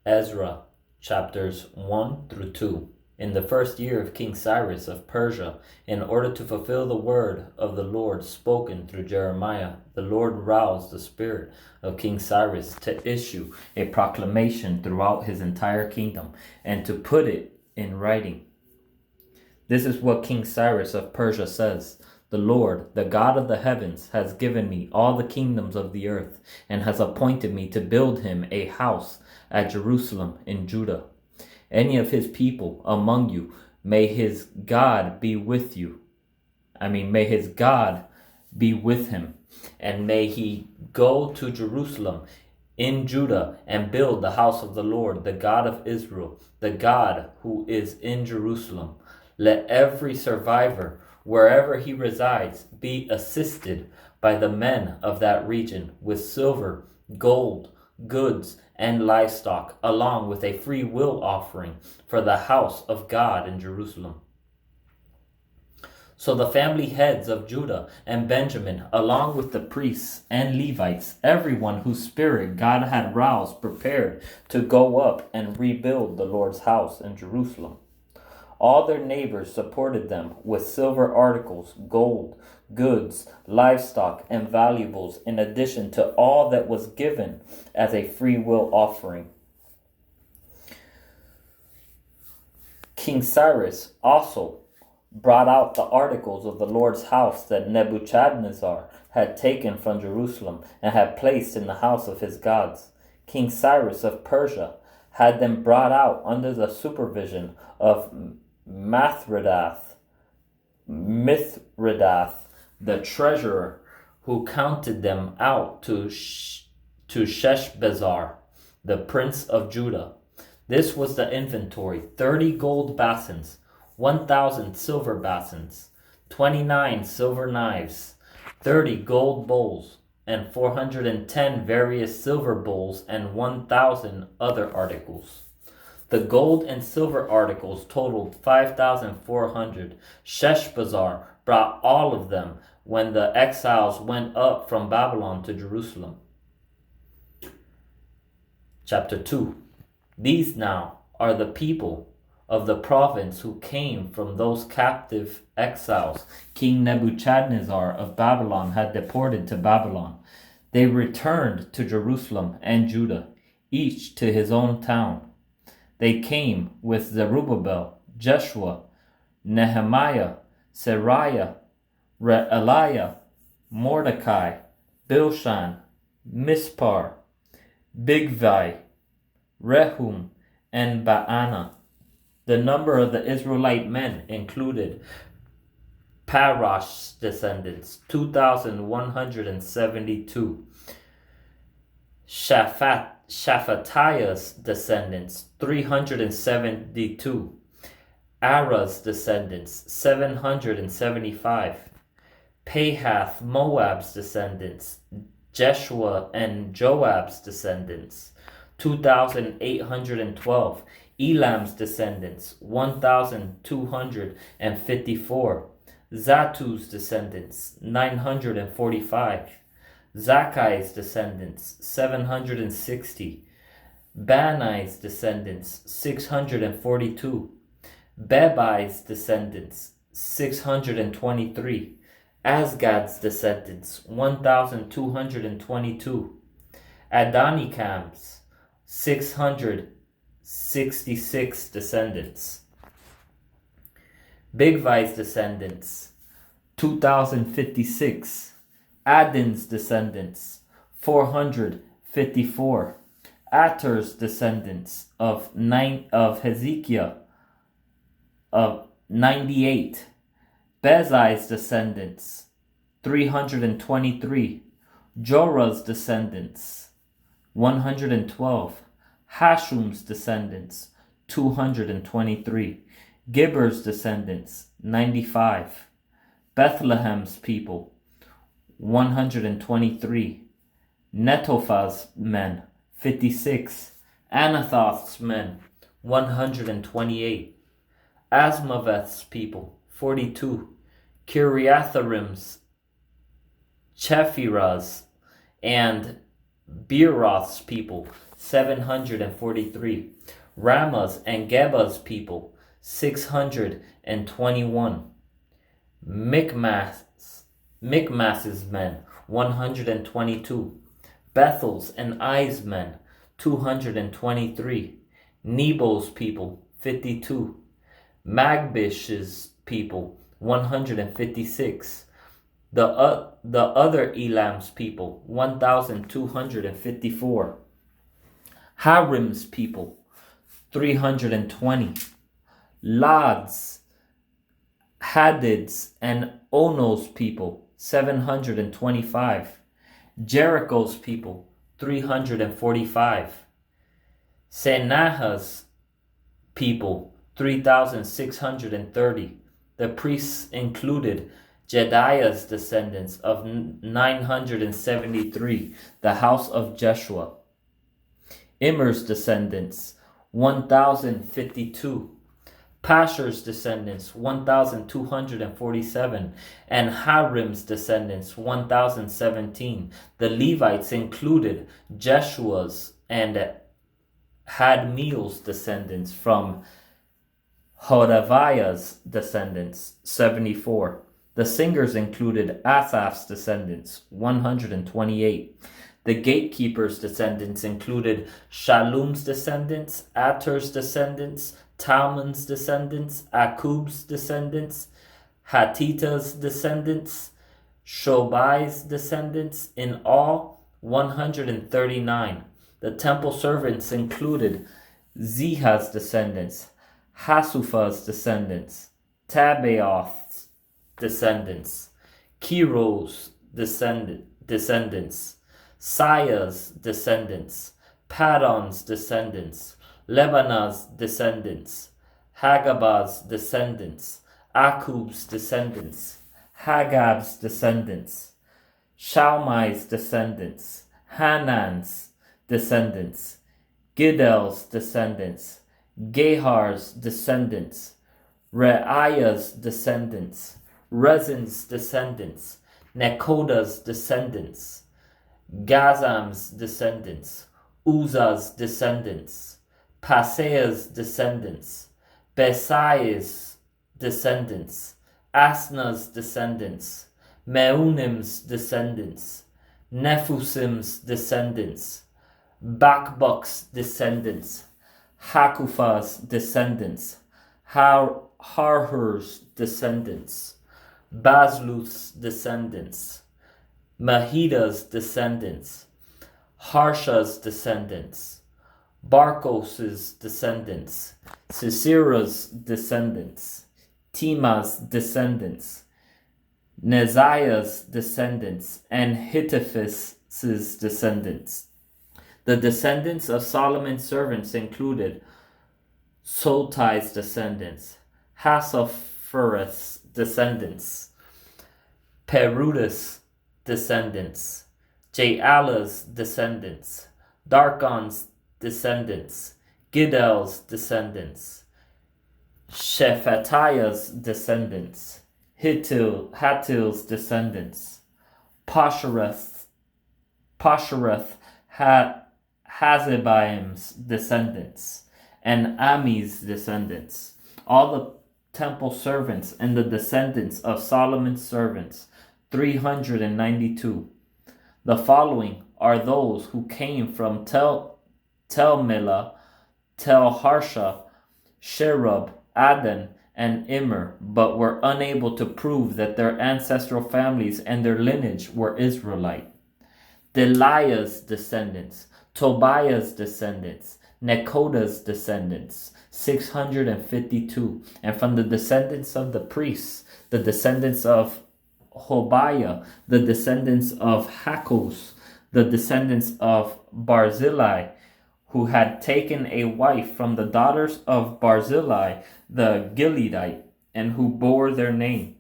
Ezra, chapters 1 through 2. In the first year of King Cyrus of Persia, in order to fulfill the word of the Lord spoken through Jeremiah, the Lord roused the spirit of King Cyrus to issue a proclamation throughout his entire kingdom and to put it in writing. This is what King Cyrus of Persia says. The Lord, the God of the heavens, has given me all the kingdoms of the earth, and has appointed me to build him a house at Jerusalem in Judah. Any of his people among you, may his God be with you. May his God be with him, and may he go to Jerusalem in Judah and build the house of the Lord, the God of Israel, the God who is in Jerusalem. Let every survivor, wherever he resides, be assisted by the men of that region with silver, gold, goods, and livestock, along with a free will offering for the house of God in Jerusalem. So the family heads of Judah and Benjamin, along with the priests and Levites, everyone whose spirit God had roused, prepared to go up and rebuild the Lord's house in Jerusalem. All their neighbors supported them with silver articles, gold, goods, livestock, and valuables, in addition to all that was given as a free will offering. King Cyrus also brought out the articles of the Lord's house that Nebuchadnezzar had taken from Jerusalem and had placed in the house of his gods. King Cyrus of Persia had them brought out under the supervision of Mithridath, the treasurer, who counted them out to Sheshbazzar, the prince of Judah. This was the inventory: 30 gold basins, 1,000 silver basins, 29 silver knives, 30 gold bowls, and 410 various silver bowls, and 1,000 other articles. The gold and silver articles totaled 5,400. Sheshbazzar brought all of them when the exiles went up from Babylon to Jerusalem. Chapter 2. These now are the people of the province who came from those captive exiles King Nebuchadnezzar of Babylon had deported to Babylon. They returned to Jerusalem and Judah, each to his own town. They came with Zerubbabel, Jeshua, Nehemiah, Seraiah, Re'aliah, Mordecai, Bilshan, Mispar, Bigvai, Rehum, and Baana. The number of the Israelite men included Parosh's descendants, 2,172. Shaphatiah's descendants, 372. Ara's descendants, 775. Pahath Moab's descendants, Jeshua and Joab's descendants, 2,812. Elam's descendants, 1,254. Zatu's descendants, 945. Zakkai's descendants, 760. Banai's descendants, 642. Bebai's descendants, 623. Asgad's descendants, 1,222. Adonikam's, 666 descendants. Bigvai's descendants, 2,056. Adin's descendants, 454. Ater's descendants of Hezekiah of 98. Bezai's descendants, 323. Jorah's descendants, 112. Hashum's descendants, 223. Gibber's descendants, 95. Bethlehem's people, 123. Netophah's men, 56. Anathoth's men, 128. Asmaveth's people, 42. Kiriatharim's, Chephirah's, and Beeroth's people, 743. Ramah's and Geba's people, 621. Michmas's men, 122. Bethel's and Ai's men, 223. Nebo's people, 52. Magbish's people, 156. The other Elam's people, 1,254. Harim's people, 320. Lad's, Hadid's, and Ono's people, 725. Jericho's people, 345. Senah's people, 3,630. The priests included Jediah's descendants of 973, the house of Jeshua. Immer's descendants, 1,052. Pasher's descendants, 1,247, and Harim's descendants, 1,017. The Levites included Jeshua's and Hadmiel's descendants from Hodaviah's descendants, 74. The singers included Asaph's descendants, 128. The gatekeepers' descendants included Shallum's descendants, Ater's descendants, Talmon's descendants, Akub's descendants, Hatita's descendants, Shobai's descendants, in all 139. The temple servants included Ziha's descendants, Hasupha's descendants, Tabaoth's descendants, Kiro's descendants, Saya's descendants, Padon's descendants, Lebanon's descendants, Hagabah's descendants, Akub's descendants, Hagab's descendants, Shalmai's descendants, Hanan's descendants, Giddel's descendants, Gehar's descendants, Reiah's descendants, Rezin's descendants, Nekoda's descendants, Gazam's descendants, Uzzah's descendants, Paseah's descendants, Besai's descendants, Asna's descendants, Meunim's descendants, Nephusim's descendants, Bakbuk's descendants, Hakufah's descendants, Harhur's descendants, Bazluth's descendants, Mahida's descendants, Harsha's descendants, Barkos's descendants, Sisera's descendants, Tima's descendants, Neziah's descendants, and Hittith's descendants. The descendants of Solomon's servants included Soltai's descendants, Hassophereth's descendants, Perudah's descendants, Jaalah's descendants, Darkon's descendants, Giddel's descendants, Shephatiah's descendants, Hattil's descendants, Pashereth, Hazebaim's descendants, and Ami's descendants. All the temple servants and the descendants of Solomon's servants, 392. The following are those who came from Tel Melah, Tel Harsha, Sherub, Adan, and Immer, but were unable to prove that their ancestral families and their lineage were Israelite. Delaiah's descendants, Tobiah's descendants, Nekoda's descendants, 652. And from the descendants of the priests, the descendants of Hobiah, the descendants of Hakos, the descendants of Barzillai, who had taken a wife from the daughters of Barzillai the Gileadite, and who bore their name.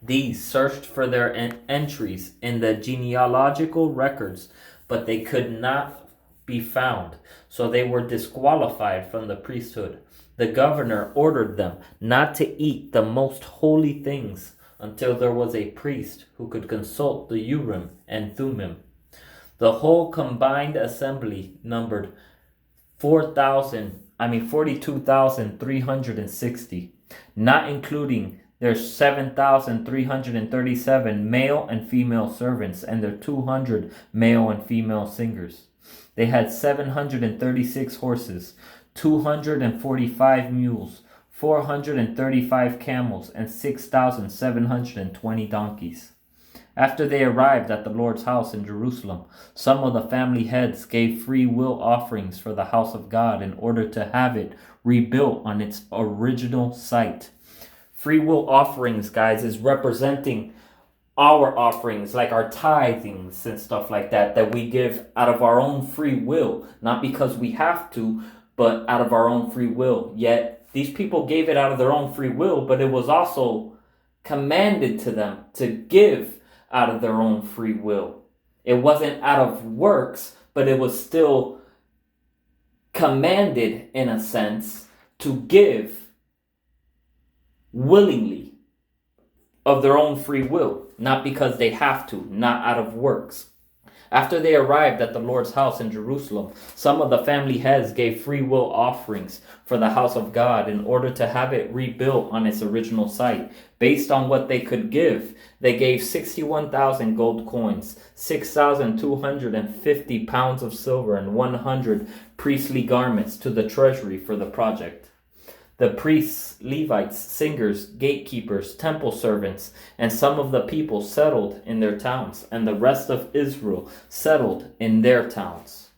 These searched for their entries in the genealogical records, but they could not be found, so they were disqualified from the priesthood. The governor ordered them not to eat the most holy things until there was a priest who could consult the Urim and Thummim. The whole combined assembly numbered 42,360, not including their 7,337 male and female servants and their 200 male and female singers. They had 736 horses, 245 mules, 435 camels, and 6,720 donkeys. After they arrived at the Lord's house in Jerusalem, some of the family heads gave free will offerings for the house of God in order to have it rebuilt on its original site. Free will offerings, guys, is representing our offerings, like our tithings and stuff like that we give out of our own free will, not because we have to, but out of our own free will. Yet these people gave it out of their own free will, but it was also commanded to them to give out of their own free will. It wasn't out of works, but it was still commanded, in a sense, to give willingly of their own free will, not because they have to, not out of works. After they arrived at the Lord's house in Jerusalem, some of the family heads gave free will offerings for the house of God in order to have it rebuilt on its original site. Based on what they could give, they gave 61,000 gold coins, 6,250 pounds of silver, and 100 priestly garments to the treasury for the project. The priests, Levites, singers, gatekeepers, temple servants, and some of the people settled in their towns, and the rest of Israel settled in their towns.